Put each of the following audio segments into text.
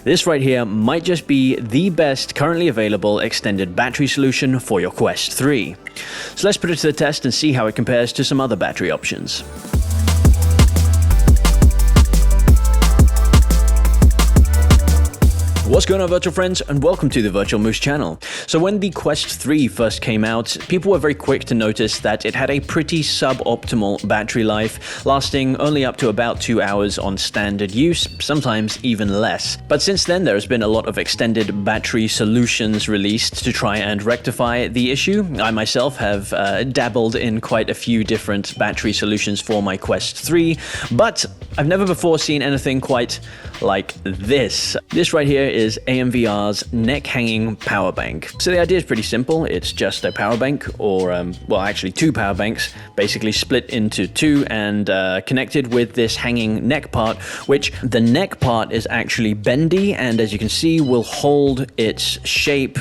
This right here might just be the best currently available extended battery solution for your Quest 3. So let's put it to the test and see how it compares to some other battery options. What's going on, virtual friends, and welcome to the VIRTUALMOOSE channel. So when the Quest 3 first came out, people were very quick to notice that it had a pretty suboptimal battery life, lasting only up to about 2 hours on standard use, sometimes even less. But since then, there has been a lot of extended battery solutions released to try and rectify the issue. I myself have dabbled in quite a few different battery solutions for my Quest 3, but I've never before seen anything quite like this. This right here is AMVR's Neck Hanging Power Bank. So the idea is pretty simple. It's just a power bank, or well, actually two power banks, basically split into two and connected with this hanging neck part, which the neck part is actually bendy, and as you can see, will hold its shape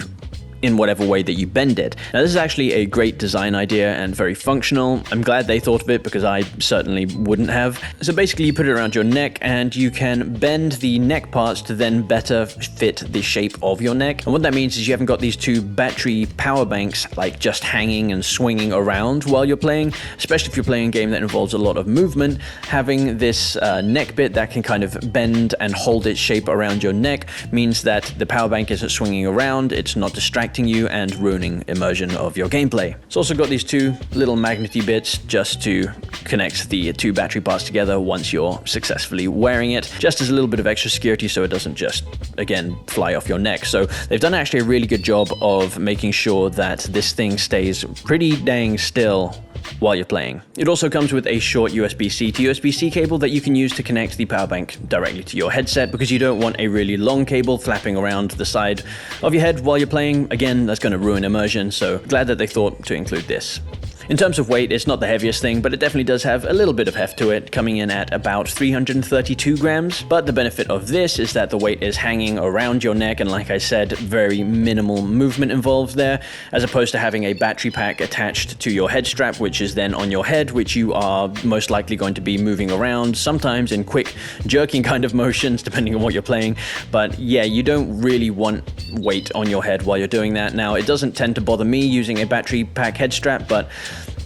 in whatever way that you bend it. Now, this is actually a great design idea and very functional. I'm glad they thought of it because I certainly wouldn't have. So basically you put it around your neck and you can bend the neck parts to then better fit the shape of your neck. And what that means is you haven't got these two battery power banks like just hanging and swinging around while you're playing, especially if you're playing a game that involves a lot of movement. Having this neck bit that can kind of bend and hold its shape around your neck means that the power bank isn't swinging around, it's not distracting you and ruining immersion of your gameplay. It's also got these two little magnety bits just to connect the two battery parts together once you're successfully wearing it, just as a little bit of extra security so it doesn't just, again, fly off your neck. So they've done actually a really good job of making sure that this thing stays pretty dang still while you're playing. It also comes with a short USB-C to USB-C cable that you can use to connect the power bank directly to your headset, because you don't want a really long cable flapping around the side of your head while you're playing. Again, that's going to ruin immersion, so glad that they thought to include this. In terms of weight, it's not the heaviest thing, but it definitely does have a little bit of heft to it, coming in at about 332 grams. But the benefit of this is that the weight is hanging around your neck, and like I said, very minimal movement involved there, as opposed to having a battery pack attached to your head strap, which is then on your head, which you are most likely going to be moving around, sometimes in quick jerking kind of motions, depending on what you're playing. But yeah, you don't really want weight on your head while you're doing that. Now, it doesn't tend to bother me using a battery pack head strap, but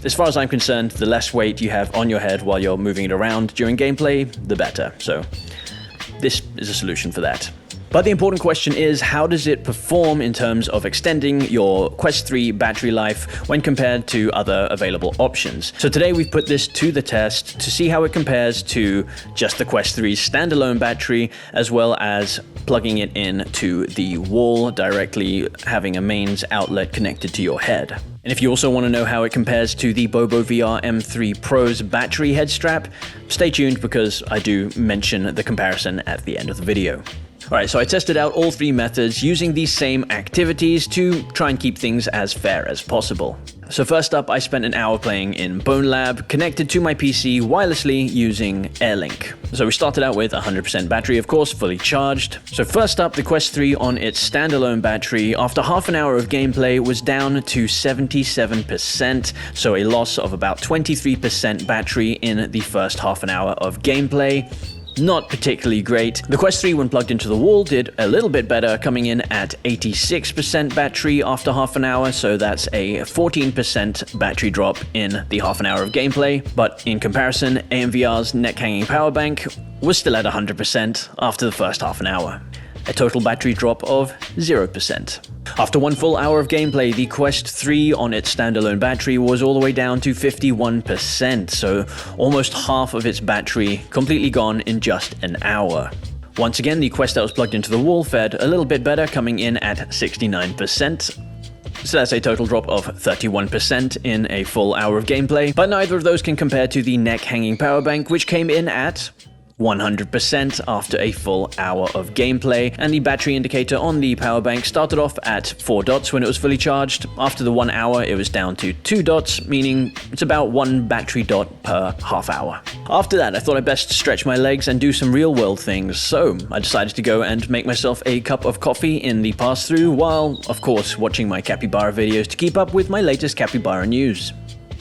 as far as I'm concerned, the less weight you have on your head while you're moving it around during gameplay, the better. So this is a solution for that. But the important question is, how does it perform in terms of extending your Quest 3 battery life when compared to other available options? So today we've put this to the test to see how it compares to just the Quest 3's standalone battery, as well as plugging it in to the wall directly, having a mains outlet connected to your head. And if you also want to know how it compares to the BoboVR M3 Pro's battery head strap, stay tuned because I do mention the comparison at the end of the video. Alright, so I tested out all three methods using these same activities to try and keep things as fair as possible. So first up, I spent an hour playing in Bone Lab, connected to my PC wirelessly using AirLink. So we started out with 100% battery, of course, fully charged. So first up, the Quest 3 on its standalone battery, after half an hour of gameplay, was down to 77%, so a loss of about 23% battery in the first half an hour of gameplay. Not particularly great. The Quest 3, when plugged into the wall, did a little bit better, coming in at 86% battery after half an hour, so that's a 14% battery drop in the half an hour of gameplay. But in comparison, AMVR's Neck Hanging Power Bank was still at 100% after the first half an hour. A total battery drop of 0%. After one full hour of gameplay, the Quest 3 on its standalone battery was all the way down to 51%, so almost half of its battery completely gone in just an hour. Once again, the Quest that was plugged into the wall fared a little bit better, coming in at 69%. So that's a total drop of 31% in a full hour of gameplay, but neither of those can compare to the Neck Hanging Power Bank, which came in at 100% after a full hour of gameplay, and the battery indicator on the power bank started off at 4 dots when it was fully charged. After the 1 hour, it was down to 2 dots, meaning it's about 1 battery dot per half hour. After that, I thought I'd best stretch my legs and do some real world things, so I decided to go and make myself a cup of coffee in the pass-through, while, of course, watching my capybara videos to keep up with my latest capybara news.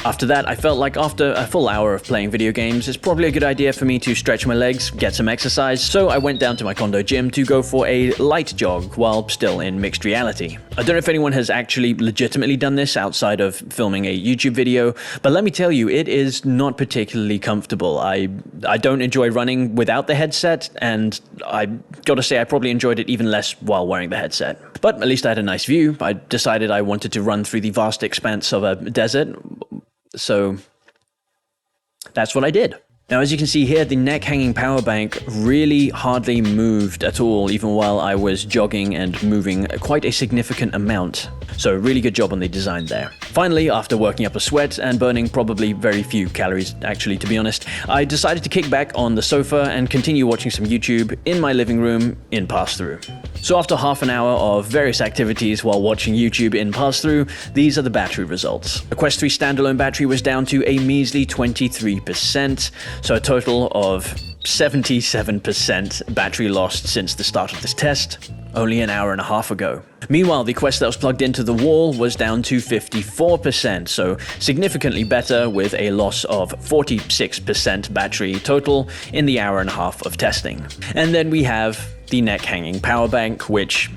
After that, I felt like after a full hour of playing video games, it's probably a good idea for me to stretch my legs, get some exercise, so I went down to my condo gym to go for a light jog while still in mixed reality. I don't know if anyone has actually legitimately done this outside of filming a YouTube video, but let me tell you, it is not particularly comfortable. I don't enjoy running without the headset, and I gotta say I probably enjoyed it even less while wearing the headset. But at least I had a nice view. I decided I wanted to run through the vast expanse of a desert, so that's what I did. Now, as you can see here, the neck hanging power bank really hardly moved at all, even while I was jogging and moving quite a significant amount. So really good job on the design there. Finally, after working up a sweat and burning probably very few calories, actually, to be honest, I decided to kick back on the sofa and continue watching some YouTube in my living room in pass-through. So after half an hour of various activities while watching YouTube in pass-through, these are the battery results. The Quest 3 standalone battery was down to a measly 23%, so a total of 77% battery lost since the start of this test, only an hour and a half ago. Meanwhile, the Quest that was plugged into the wall was down to 54%, so significantly better, with a loss of 46% battery total in the hour and a half of testing. And then we have the neck hanging power bank, which,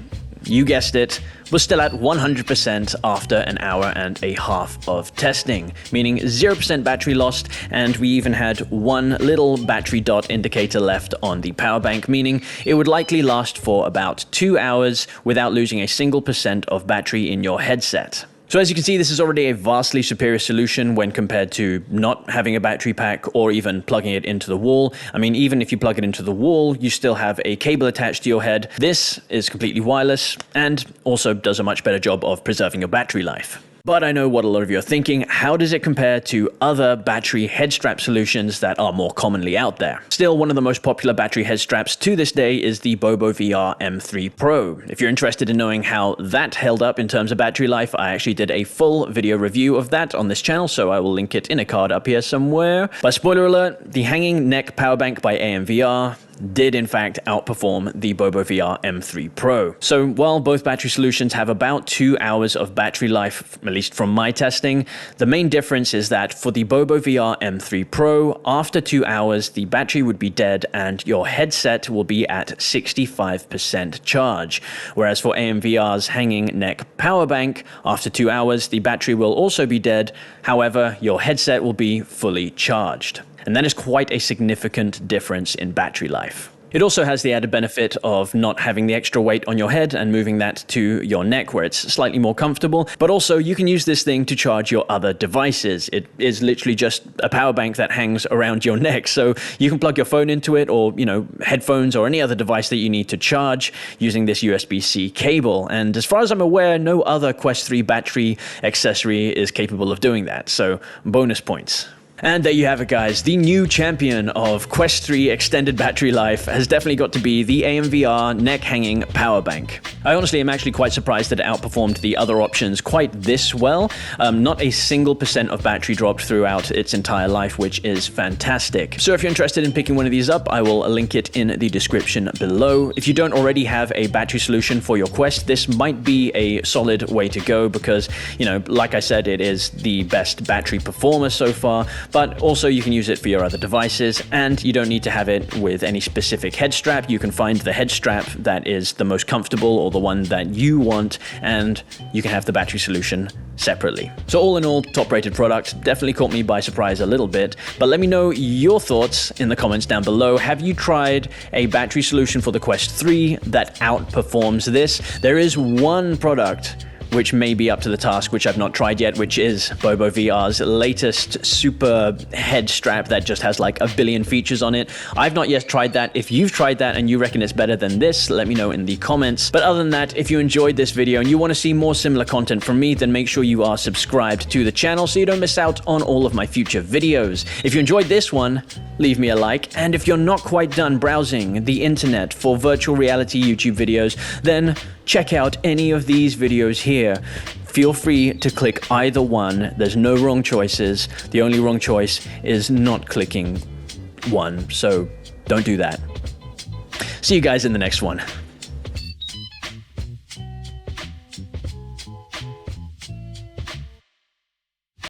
you guessed it, was still at 100% after an hour and a half of testing, meaning 0% battery lost, and we even had one little battery dot indicator left on the power bank, meaning it would likely last for about 2 hours without losing a single percent of battery in your headset. So as you can see, this is already a vastly superior solution when compared to not having a battery pack or even plugging it into the wall. I mean, even if you plug it into the wall, you still have a cable attached to your head. This is completely wireless and also does a much better job of preserving your battery life. But I know what a lot of you are thinking: how does it compare to other battery head strap solutions that are more commonly out there? Still, one of the most popular battery head straps to this day is the Bobo VR M3 Pro. If you're interested in knowing how that held up in terms of battery life, I actually did a full video review of that on this channel, so I will link it in a card up here somewhere. But spoiler alert, the hanging neck power bank by AMVR did in fact outperform the Bobo VR M3 Pro. So while both battery solutions have about 2 hours of battery life, at least from my testing, the main difference is that for the Bobo VR M3 Pro, after 2 hours, the battery would be dead and your headset will be at 65% charge. Whereas for AMVR's hanging neck power bank, after 2 hours, the battery will also be dead. However, your headset will be fully charged. And that is quite a significant difference in battery life. It also has the added benefit of not having the extra weight on your head and moving that to your neck where it's slightly more comfortable, but also you can use this thing to charge your other devices. It is literally just a power bank that hangs around your neck, so you can plug your phone into it, or, you know, headphones or any other device that you need to charge using this USB-C cable. And as far as I'm aware, no other Quest 3 battery accessory is capable of doing that, so bonus points. And there you have it, guys. The new champion of Quest 3 extended battery life has definitely got to be the AMVR neck hanging power bank. I honestly am actually quite surprised that it outperformed the other options quite this well. Not a single percent of battery dropped throughout its entire life, which is fantastic. So if you're interested in picking one of these up, I will link it in the description below. If you don't already have a battery solution for your Quest, this might be a solid way to go because, you know, like I said, it is the best battery performer so far. But also you can use it for your other devices, and you don't need to have it with any specific head strap. You can find the head strap that is the most comfortable or the one that you want, and you can have the battery solution separately. So all in all, top-rated product. Definitely caught me by surprise a little bit, but let me know your thoughts in the comments down below. Have you tried a battery solution for the Quest 3 that outperforms this? There is one product which may be up to the task, which I've not tried yet, which is Bobo VR's latest super head strap that just has like a billion features on it. I've not yet tried that. If you've tried that and you reckon it's better than this, let me know in the comments. But other than that, if you enjoyed this video and you want to see more similar content from me, then make sure you are subscribed to the channel so you don't miss out on all of my future videos. If you enjoyed this one, leave me a like. And if you're not quite done browsing the internet for virtual reality YouTube videos, then check out any of these videos here. Feel free to click either one. There's no wrong choices. The only wrong choice is not clicking one, so don't do that. See you guys in the next one.